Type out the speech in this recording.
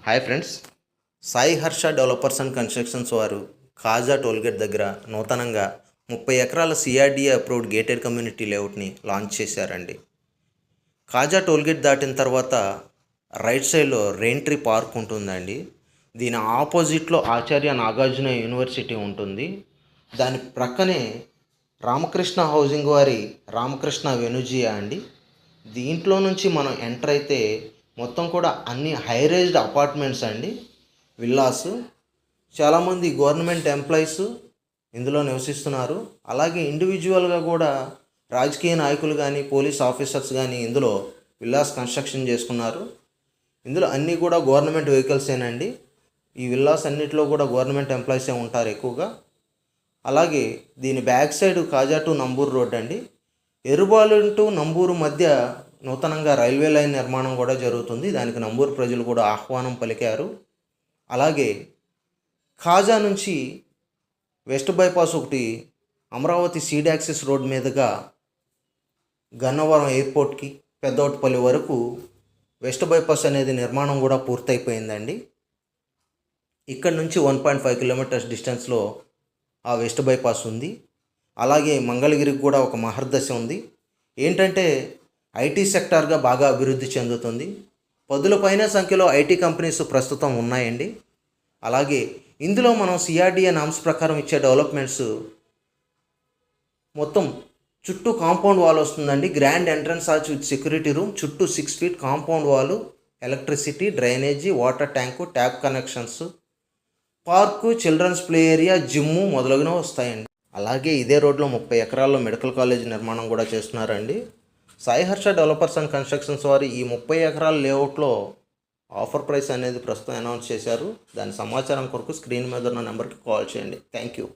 Hi friends, Sai Harsha developers and constructions వారు Kaja tollgate దగ్గర నూతనంగా 30 ఎకరాల సిఆర్డీఏ అప్రూవ్డ్ గేటెడ్ కమ్యూనిటీ లేఅవుట్ని లాంచ్ చేశారండి. కాజా టోల్గేట్ దాటిన తర్వాత రైట్ సైడ్లో రెయిన్ట్రీ పార్క్ ఉంటుందండి. దీని ఆపోజిట్లో ఆచార్య నాగార్జున యూనివర్సిటీ ఉంటుంది. దాని ప్రక్కనే రామకృష్ణ హౌసింగ్ వారి రామకృష్ణ వెనుజియా అండి. దీంట్లో నుంచి మనం ఎంటర్ అయితే మొత్తం కూడా అన్ని హై రైజ్డ్ అపార్ట్మెంట్స్ అండి, విల్లాస్. చాలామంది గవర్నమెంట్ ఎంప్లాయీస్ ఇందులో నివసిస్తున్నారు. అలాగే ఇండివిజువల్గా కూడా రాజకీయ నాయకులు కానీ పోలీస్ ఆఫీసర్స్ కానీ ఇందులో విల్లాస్ కన్స్ట్రక్షన్ చేసుకున్నారు. ఇందులో అన్నీ కూడా గవర్నమెంట్ వెహికల్సేనండి. ఈ విల్లాస్ అన్నిటిలో కూడా గవర్నమెంట్ ఎంప్లాయీసే ఉంటారు ఎక్కువగా. అలాగే దీని back side Kaza to Namburu road అండి. ఎరుబాలు టు నంబూరు మధ్య నూతనంగా రైల్వే లైన్ నిర్మాణం కూడా జరుగుతుంది. దానికి నంబూరు ప్రజలు కూడా ఆహ్వానం పలికారు. అలాగే కాజా నుంచి వెస్ట్ బైపాస్ ఒకటి అమరావతి సీడ్ యాక్సిస్ రోడ్ మీదుగా గన్నవరం ఎయిర్పోర్ట్కి పెద్దవటిపల్లి వరకు వెస్ట్ బైపాస్ అనేది నిర్మాణం కూడా పూర్తయిపోయిందండి. ఇక్కడ నుంచి 1.5 కిలోమీటర్స్ డిస్టెన్స్లో ఆ వెస్ట్ బైపాస్ ఉంది. అలాగే మంగళగిరికి కూడా ఒక మహర్దశ ఉంది. ఏంటంటే ఐటీ సెక్టార్గా బాగా అభివృద్ధి చెందుతుంది. 10 పైన సంఖ్యలో ఐటీ కంపెనీస్ ప్రస్తుతం ఉన్నాయండి. అలాగే ఇందులో మనం సిఆర్డీఏ నామ్స్ ప్రకారం ఇచ్చే డెవలప్మెంట్స్ మొత్తం చుట్టూ కాంపౌండ్ వాల్ వస్తుందండి. Grand entrance arch with security room, చుట్టూ 6 feet compound wall, electricity, drainage, water tank, tap connections, park, children's play area, gym మొదలగునవి వస్తాయండి. అలాగే ఇదే రోడ్లో 30 ఎకరాల్లో మెడికల్ కాలేజ్ నిర్మాణం కూడా చేస్తున్నారండి. Sai Harsha developers and constructions వారు ఈ 30 ఎకరాల లేఅవుట్లో ఆఫర్ ప్రైస్ అనేది ప్రస్తుతం అనౌన్స్ చేశారు. దాని సమాచారం కొరకు స్క్రీన్ మీద ఉన్న నెంబర్కి కాల్ చేయండి. Thank you.